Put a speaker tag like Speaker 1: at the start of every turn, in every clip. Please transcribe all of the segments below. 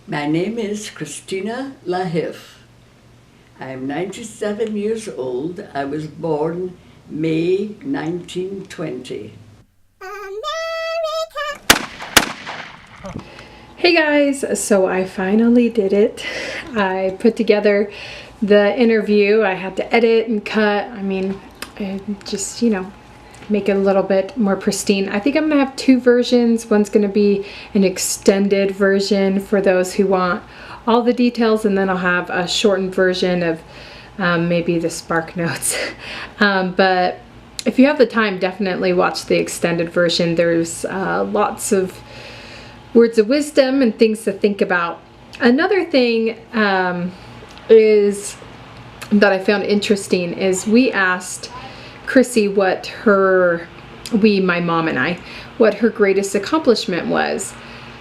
Speaker 1: My name is Christina Lahif. I'm 97 years old. I was born May 1920.
Speaker 2: Hey guys, so I finally did it. I put together the interview. I had to edit and cut. And just, make it a little bit more pristine. I think I'm gonna have two versions. One's gonna be an extended version for those who want all the details, and then I'll have a shortened version of maybe the spark notes. But if you have the time, definitely watch the extended version. There's lots of words of wisdom and things to think about. Another thing is that I found interesting is we asked Krissy my mom and I, what her greatest accomplishment was.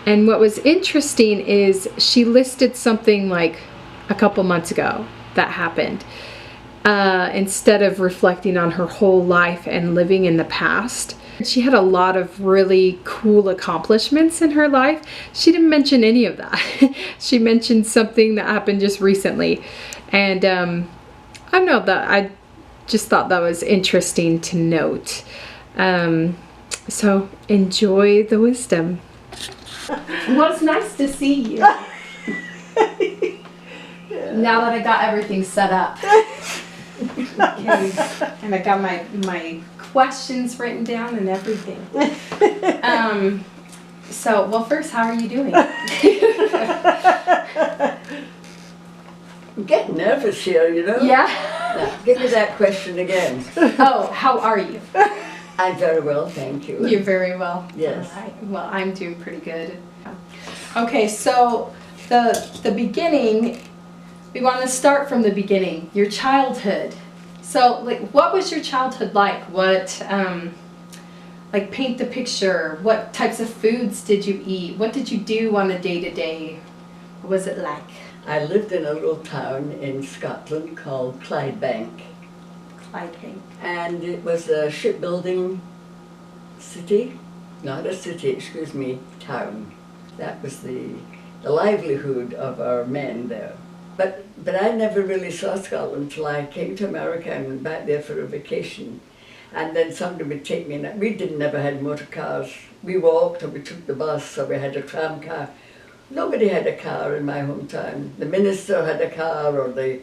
Speaker 2: And what was interesting is she listed something like a couple months ago that happened. Instead of reflecting on her whole life and living in the past. She had a lot of really cool accomplishments in her life. She didn't mention any of that. She mentioned something that happened just recently. And I don't know, that I just thought that was interesting to note. So enjoy the wisdom. Well, it's nice to see you. Now that I got everything set up. Okay. And I got my questions written down and everything. Well, first, how are you doing?
Speaker 1: I'm getting nervous here, you know?
Speaker 2: Yeah?
Speaker 1: Now, give me that question again.
Speaker 2: Oh, how are you?
Speaker 1: I'm very well, thank you.
Speaker 2: You're very well.
Speaker 1: Yes.
Speaker 2: Well, I'm doing pretty good. Okay, so the beginning, we want to start from the beginning, your childhood. So, what was your childhood like? What, paint the picture. What types of foods did you eat? What did you do on a day-to-day? What was it like?
Speaker 1: I lived in a little town in Scotland called Clydebank.
Speaker 2: Clydebank.
Speaker 1: And it was a shipbuilding city, not a city, excuse me, town. That was the livelihood of our men there. But I never really saw Scotland till I came to America and went back there for a vacation. And then somebody would take me, and we never had motor cars. We walked or we took the bus or we had a tram car. Nobody had a car in my hometown. The minister had a car or the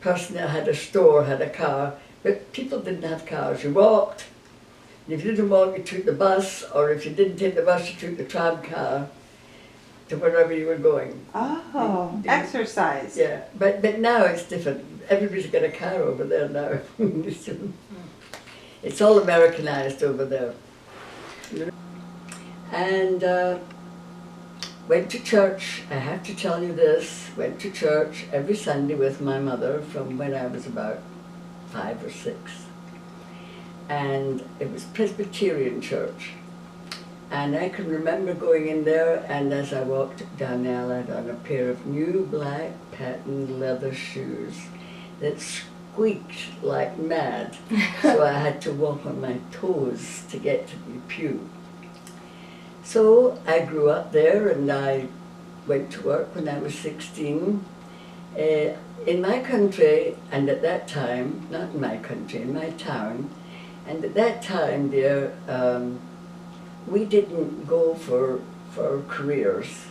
Speaker 1: person that had a store had a car, but people didn't have cars. You walked. If you didn't walk, you took the bus, or if you didn't take the bus, you took the tram car to wherever you were going.
Speaker 3: Oh, exercise.
Speaker 1: Yeah, but now it's different. Everybody's got a car over there now. It's all Americanized over there. And went to church, I have to tell you this, went to church every Sunday with my mother from when I was about 5 or 6. And it was Presbyterian church. And I can remember going in there, and as I walked down the aisle, I had on a pair of new black patent leather shoes that squeaked like mad. So I had to walk on my toes to get to the pew. So I grew up there, and I went to work when I was 16. In my country, and at that time, not in my country, in my town, and at that time there, we didn't go for careers.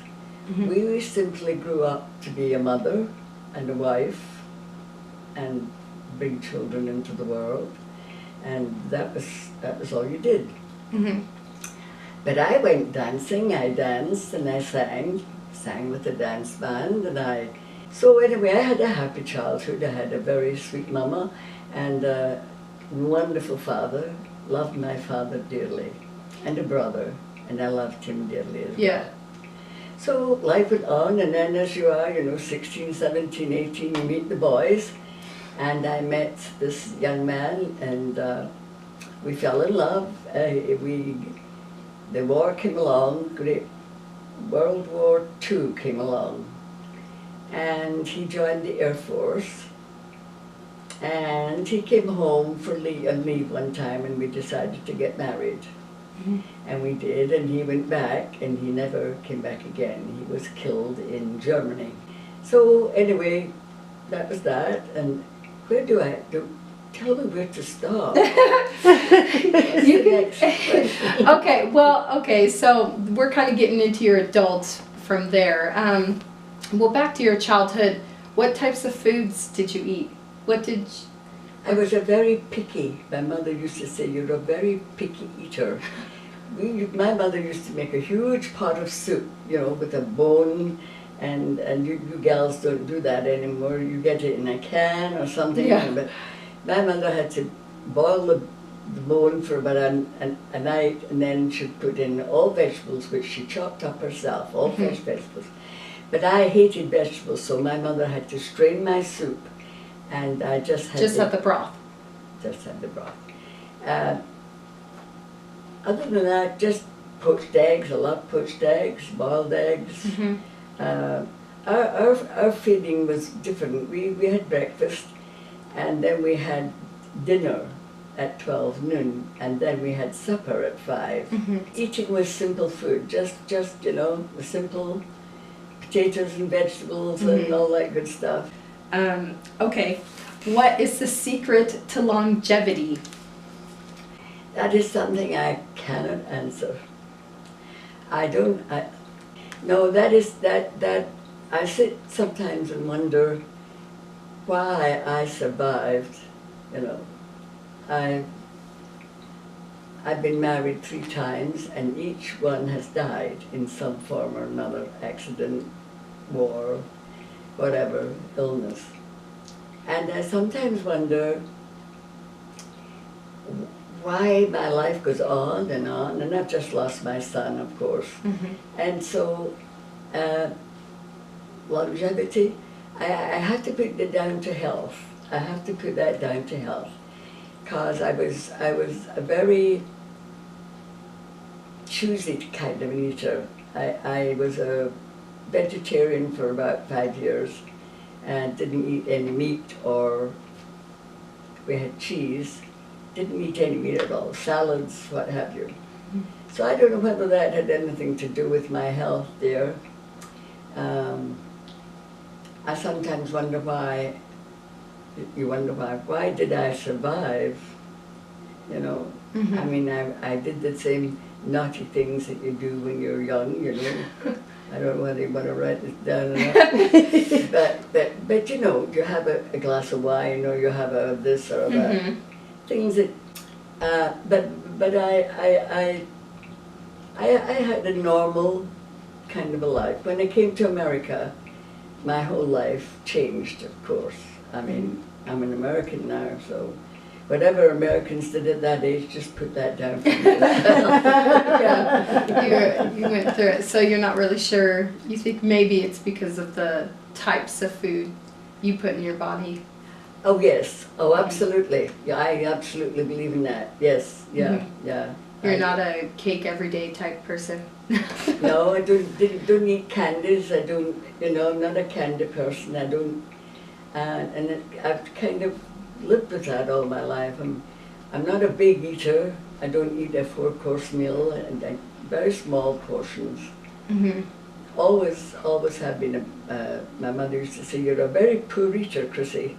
Speaker 1: Mm-hmm. We simply grew up to be a mother and a wife and bring children into the world, and that was all you did. Mm-hmm. But I went dancing, I danced and I sang with a dance band, and so anyway, I had a happy childhood. I had a very sweet mama and a wonderful father, loved my father dearly, and a brother, and I loved him dearly as well.
Speaker 2: Yeah.
Speaker 1: So life went on, and then as you are, 16, 17, 18, you meet the boys, and I met this young man, and we fell in love. The war came along, World War II came along, and he joined the Air Force, and he came home for leave one time, and we decided to get married. And we did, and he went back, and he never came back again. He was killed in Germany. So anyway, that was that, and where do I, tell me where to stop.
Speaker 2: Okay, so we're kind of getting into your adults from there. Well, back to your childhood, what types of foods did you eat?
Speaker 1: I was a very picky, my mother used to say, you're a very picky eater. My mother used to make a huge pot of soup, you know, with a bone, and you gals don't do that anymore. You get it in a can or something.
Speaker 2: Yeah.
Speaker 1: But my mother had to boil the bone for about a night, and then she'd put in all vegetables, which she chopped up herself, all fresh vegetables. But I hated vegetables, so my mother had to strain my soup, and I just had
Speaker 2: the broth.
Speaker 1: Just had the broth. Other than that, just poached eggs. I love poached eggs, boiled eggs. Our feeding was different. We had breakfast, and then we had dinner at 12 noon, and then we had supper at 5. Eating was simple food, just you know, the simple potatoes and vegetables and all that good stuff.
Speaker 2: Okay, what is the secret to longevity?
Speaker 1: That is something I cannot answer. I sit sometimes and wonder why I survived, you know. I've been married 3 times, and each one has died in some form or another, accident, war, whatever, illness. And I sometimes wonder why my life goes on, and I've just lost my son, of course. And so, longevity, I have to put it down to health. I have to put that down to health, because I was a very choosy kind of an eater. I was a vegetarian for about 5 years, and didn't eat any meat, or we had cheese. Didn't eat any meat at all, salads, what have you. So I don't know whether that had anything to do with my health there. I sometimes wonder why did I survive, you know? I mean, I did the same naughty things that you do when you're young, you know. I don't know whether you want to write this down or not. but you know, you have a glass of wine, or you have a this or that. Things that, but I had a normal kind of a life. When I came to America, my whole life changed, of course. I mean, I'm an American now, so whatever Americans did at that age, just put that down for me.
Speaker 2: Yeah, you went through it, so you're not really sure. You think maybe it's because of the types of food you put in your body.
Speaker 1: Oh yes, oh absolutely. Yeah, I absolutely believe in that. Yes, yeah, yeah.
Speaker 2: You're not a cake everyday type person.
Speaker 1: No, I don't eat candies. I don't, you know, I'm not a candy person. I don't, I've kind of lived with that all my life. I'm not a big eater. I don't eat a 4-course meal, and very small portions. Always have been my mother used to say, you're a very poor eater, Krissy.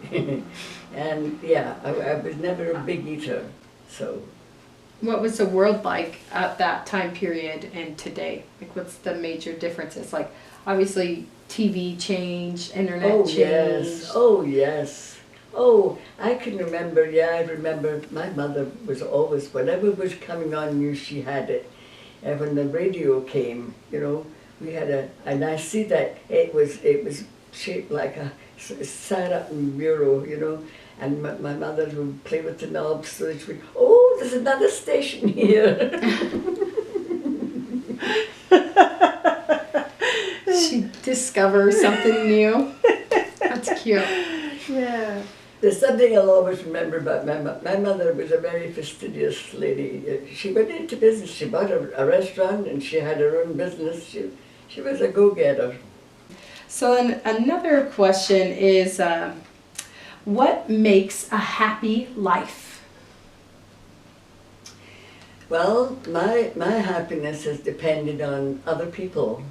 Speaker 1: And yeah, I was never a big eater, so.
Speaker 2: What was the world like at that time period and today? Like, what's the major differences? Like, obviously, TV changed, internet changed.
Speaker 1: Yes. Oh, yes. Oh, I can remember, I remember my mother was always, whatever was coming on, knew she had it. And when the radio came, you know, we had and I see that it was shaped like a sat-up bureau, you know, and my mother would play with the knobs so that she would, oh, there's another station here.
Speaker 2: She discovers something new. That's cute.
Speaker 3: Yeah.
Speaker 1: There's something I'll always remember about my mother was a very fastidious lady. She went into business. She bought a restaurant, and she had her own business. She was a go-getter.
Speaker 2: So then another question is, what makes a happy life?
Speaker 1: Well, my happiness has depended on other people.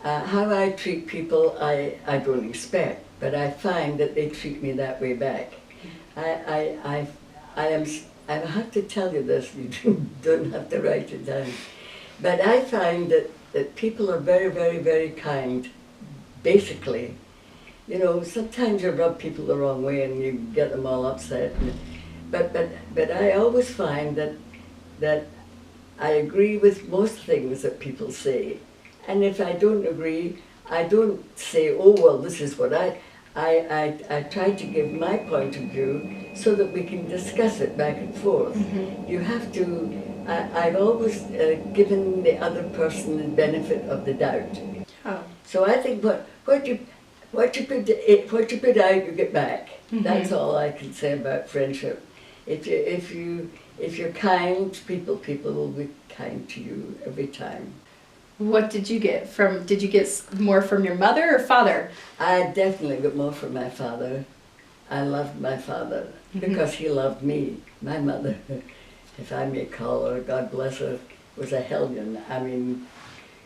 Speaker 1: How I treat people, I don't expect, but I find that they treat me that way back. I am, I have to tell you this, you don't have to write it down. But I find that people are very, very, very kind, basically. You know, sometimes you rub people the wrong way and you get them all upset. But I always find that I agree with most things that people say. And if I don't agree, I don't say, oh, well, this is what I try to give my point of view so that we can discuss it back and forth.
Speaker 2: Mm-hmm.
Speaker 1: You have to, I've always given the other person the benefit of the doubt.
Speaker 2: Oh.
Speaker 1: So I think what you put out, you get back.
Speaker 2: Mm-hmm.
Speaker 1: That's all I can say about friendship. If you're kind to people, people will be kind to you every time.
Speaker 2: What did you get from, did you get more from your mother or father?
Speaker 1: I definitely got more from my father. I loved my father because he loved me. My mother, if I may call her, God bless her, was a hellion. I mean,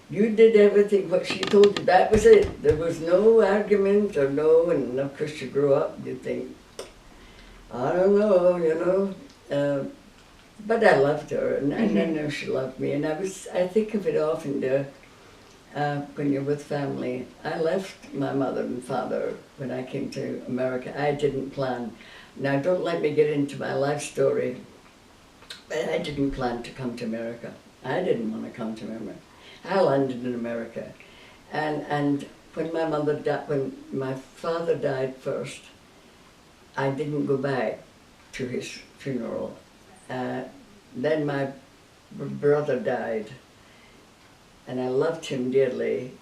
Speaker 1: you did everything what she told you, that was it. There was no argument or no, and of course you grew up, you think, I don't know, you know. But I loved her, and I know she loved me. And I think of it often when you're with family. I left my mother and father when I came to America. I didn't plan. Now, don't let me get into my life story, but I didn't plan to come to America. I didn't want to come to America. I landed in America. And when when my father died first, I didn't go back to his funeral. Then my brother died, and I loved him dearly.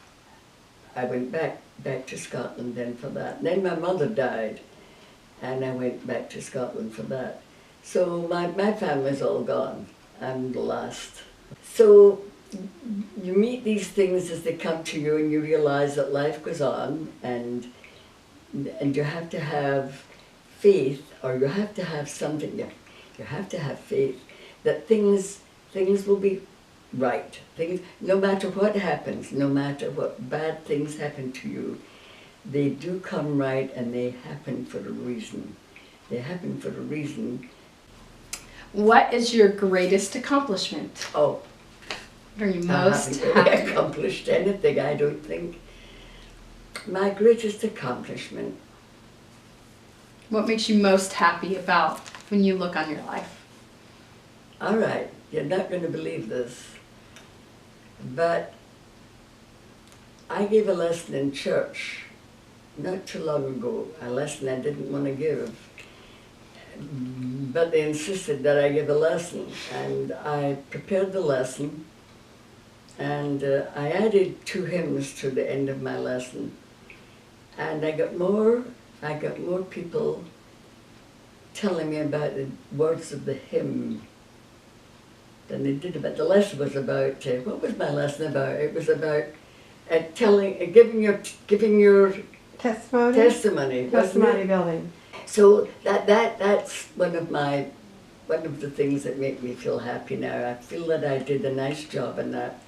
Speaker 1: I went back to Scotland then for that. Then my mother died, and I went back to Scotland for that. So my family's all gone. I'm the last. So you meet these things as they come to you, and you realize that life goes on, and you have to have faith, or you have to have something. You have to have faith that things will be right. Things, no matter what happens, no matter what bad things happen to you, they do come right, and they happen for a reason. They happen for a reason.
Speaker 2: What is your greatest accomplishment?
Speaker 1: Oh,
Speaker 2: What are you
Speaker 1: I
Speaker 2: most
Speaker 1: haven't really
Speaker 2: happy?
Speaker 1: accomplished anything, I don't think. My greatest accomplishment.
Speaker 2: What makes you most happy about when you look on your life?
Speaker 1: All right, you're not going to believe this, but I gave a lesson in church not too long ago, a lesson I didn't want to give, but they insisted that I give a lesson, and I prepared the lesson, and I added 2 hymns to the end of my lesson, and I got more people telling me about the words of the hymn than they did about the lesson. Was about what was my lesson about? It was about giving your
Speaker 3: Testimony?
Speaker 1: testimony. wasn't
Speaker 3: Testimony
Speaker 1: it?
Speaker 3: building.
Speaker 1: So that's one of the things that make me feel happy now. I feel that I did a nice job in that.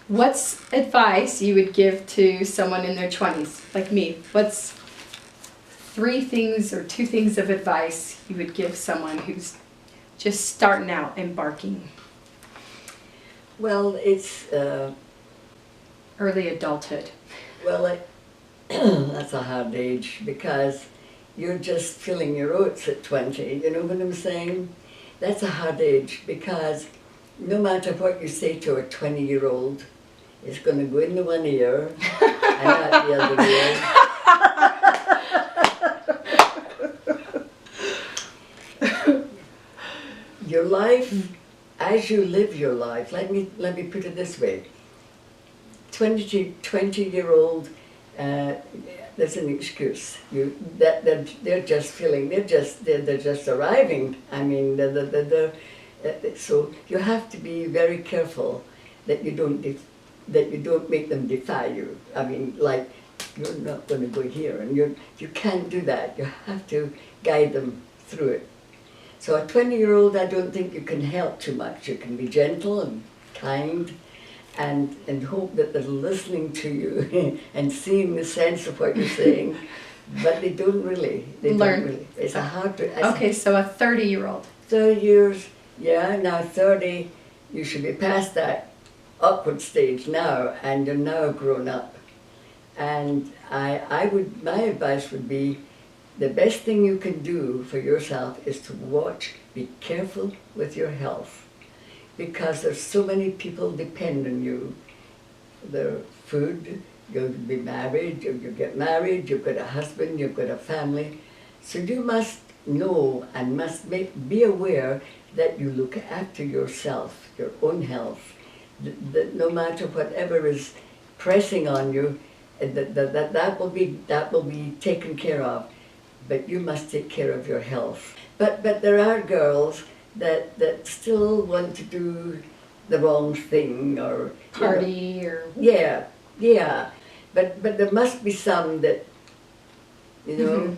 Speaker 2: What's advice you would give to someone in their 20s, like me? What's 3 things or 2 things of advice you would give someone who's just starting out, embarking?
Speaker 1: Well, it's
Speaker 2: Early adulthood.
Speaker 1: well, that's a hard age because you're just filling your oats at 20. You know what I'm saying? That's a hard age because no matter what you say to a 20-year-old, it's going to go in the one ear and out the other ear. Your life, as you live your life, let me put it this way. 20-year-old, there's an excuse. They're just feeling, they're just arriving. I mean, so you have to be very careful that you don't make them defy you. I mean, like, you're not going to go here, and you can't do that. You have to guide them through it. So a 20-year-old, I don't think you can help too much. You can be gentle and kind and hope that they're listening to you and seeing the sense of what you're saying, but they don't really. They
Speaker 4: Learn.
Speaker 1: don't really. It's a hard to...
Speaker 4: Okay, so a 30-year-old.
Speaker 1: 30 years, yeah, now 30, you should be past that awkward stage now, and you're now grown up. And my advice would be, the best thing you can do for yourself is to watch, be careful with your health, because there's so many people depend on you. Their food, you'll be married, you get married, you've got a husband, you've got a family. So you must know and must be aware that you look after yourself, your own health, that no matter whatever is pressing on you, that will be taken care of. But you must take care of your health. But there are girls that still want to do the wrong thing, or
Speaker 4: Party or...
Speaker 1: Yeah. But there must be some that, you know,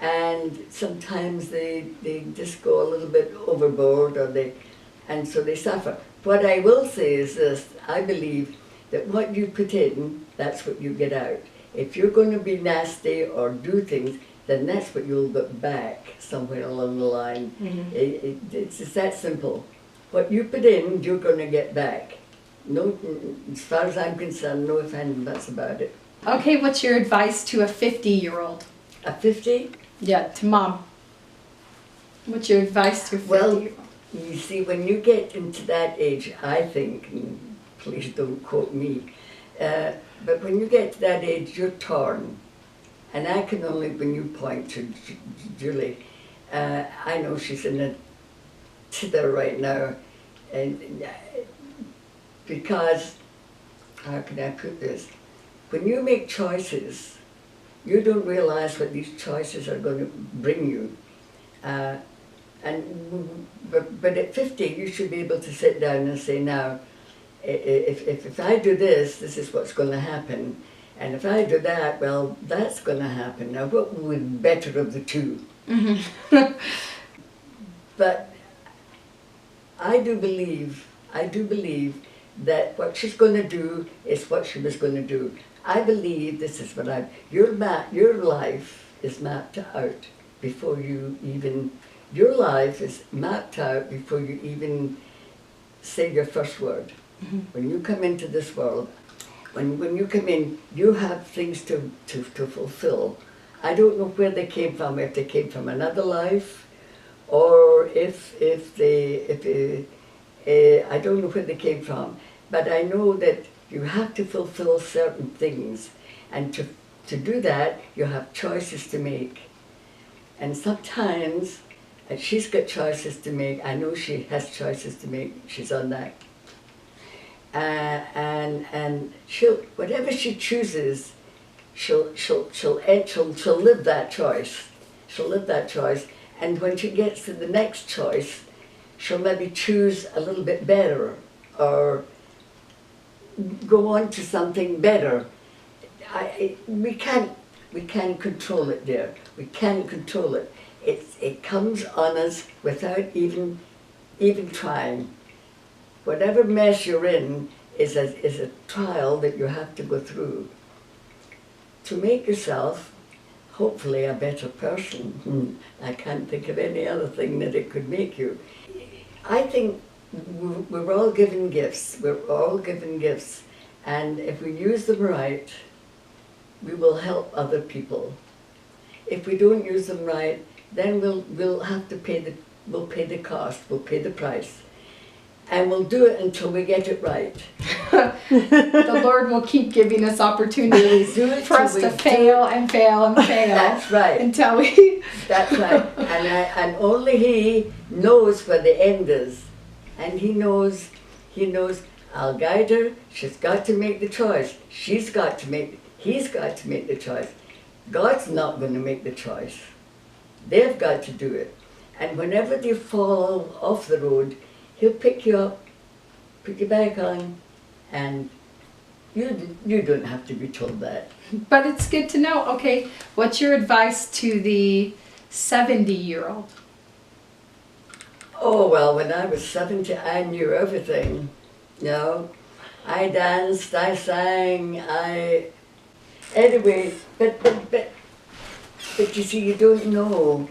Speaker 1: and sometimes they just go a little bit overboard, and so they suffer. What I will say is this: I believe that what you put in, that's what you get out. If you're going to be nasty or do things, then that's what you'll get back somewhere along the line. It's just that simple. What you put in, you're going to get back. No, as far as I'm concerned, no ifs, ands, and buts about it.
Speaker 4: Okay, what's your advice to a 50-year-old?
Speaker 1: A 50?
Speaker 4: Yeah, to mom. What's your advice to a 50-year-old?
Speaker 1: You see, when you get into that age, I think, and please don't quote me, but when you get to that age, you're torn. And I can only, when you point to Julie, I know she's in a tither right now, and because, how can I put this? When you make choices, you don't realize what these choices are going to bring you. But at 50, you should be able to sit down and say, now, if I do this, this is what's going to happen. And if I do that, well, that's going to happen. Now, what would be better of the two? But I do believe that what she's going to do is what she was going to do. I believe this is what your life is mapped out before you even, say your first word. When you come into this world, when you come in, you have things to fulfill. I don't know where they came from, if they came from another life, or if I don't know where they came from, but I know that you have to fulfill certain things, and to do that, you have choices to make. And sometimes, and she's got choices to make, I know she has choices to make, she's on that. And she'll, whatever she chooses, she'll live that choice. She'll live that choice, and when she gets to the next choice, she'll maybe choose a little bit better, or go on to something better. We can't control it, dear. We can't control it. It comes on us without even trying. Whatever mess you're in is a trial that you have to go through to make yourself, hopefully, a better person. I can't think of any other thing that it could make you. I think we're all given gifts. We're all given gifts, and if we use them right, we will help other people. If we don't use them right, then we'll have to pay the cost. We'll pay the price. And we'll do it until we get it right.
Speaker 4: The Lord will keep giving us opportunities for us to fail and fail and fail.
Speaker 1: That's right.
Speaker 4: Until we...
Speaker 1: That's right. And only He knows where the end is. And He knows, I'll guide her. She's got to make the choice. He's got to make the choice. God's not going to make the choice. They've got to do it. And whenever they fall off the road, He'll pick you up, put you back on, and you don't have to be told that.
Speaker 4: But it's good to know. Okay, what's your advice to the 70-year-old?
Speaker 1: Oh, well, when I was 70, I knew everything, you know. I danced, I sang, Anyway, but you see, you don't know.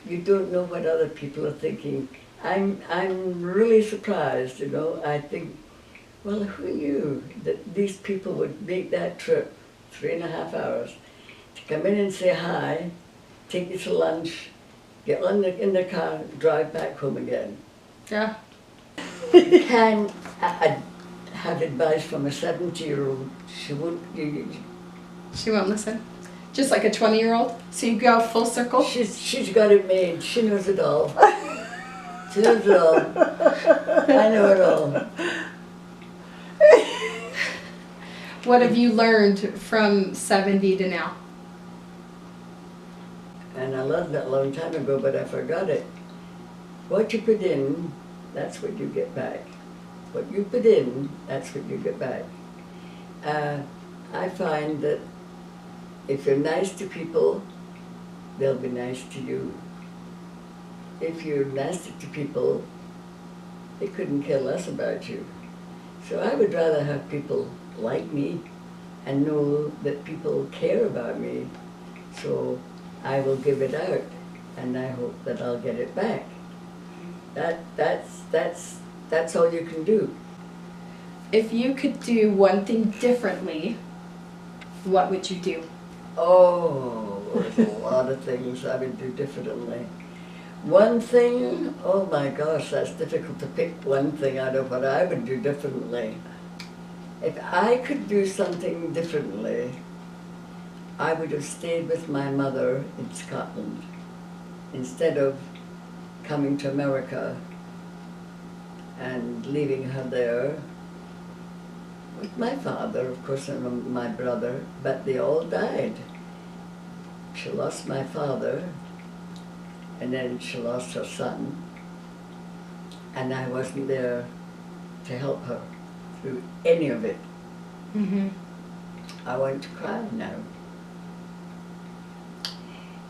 Speaker 1: You don't know what other people are thinking. I'm really surprised, you know. I think, well, who knew that these people would make that trip, 3.5 hours, to come in and say hi, take you to lunch, get in the car, drive back home again.
Speaker 4: Yeah.
Speaker 1: You can have advice from a 70-year-old. She won't.
Speaker 4: She won't listen. Just like a 20-year-old. So you go full circle.
Speaker 1: She's got it made. She knows it all. She knows it all. I know it all.
Speaker 4: What have you learned from 70 to now?
Speaker 1: And I learned that a long time ago, but I forgot it. What you put in, that's what you get back. What you put in, that's what you get back. I find that if you're nice to people, they'll be nice to you. If you're nasty to people, they couldn't care less about you. So I would rather have people like me and know that people care about me. So I will give it out, and I hope that I'll get it back. That's all you can do.
Speaker 4: If you could do one thing differently, what would you do?
Speaker 1: Oh, there's a lot of things I would do differently. One thing, oh my gosh, that's difficult to pick one thing out of what I would do differently. If I could do something differently, I would have stayed with my mother in Scotland instead of coming to America and leaving her there with my father, of course, and my brother, but they all died. She lost my father, and then she lost her son, and I wasn't there to help her through any of it.
Speaker 4: Mm-hmm.
Speaker 1: I want to cry now.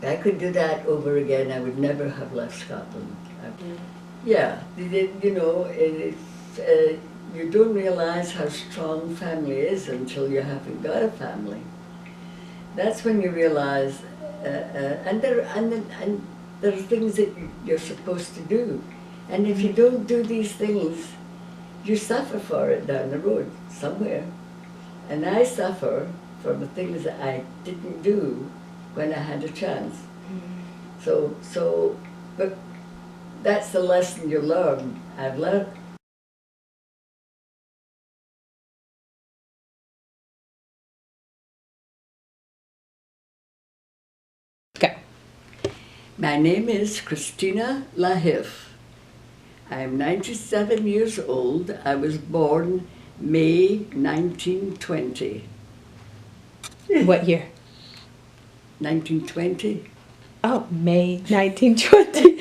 Speaker 1: If I could do that over again, I would never have left Scotland. Yeah, you know, you don't realize how strong family is until you haven't got a family. That's when you realize, and there are things that you're supposed to do, and if you don't do these things, you suffer for it down the road somewhere. And I suffer for the things that I didn't do when I had a chance. So, but that's the lesson you learn. I've learned.
Speaker 4: Okay.
Speaker 1: My name is Christina Lahif. I'm 97 years old. I was born May 1920.
Speaker 2: What year?
Speaker 1: 1920.
Speaker 2: Oh, May 1920.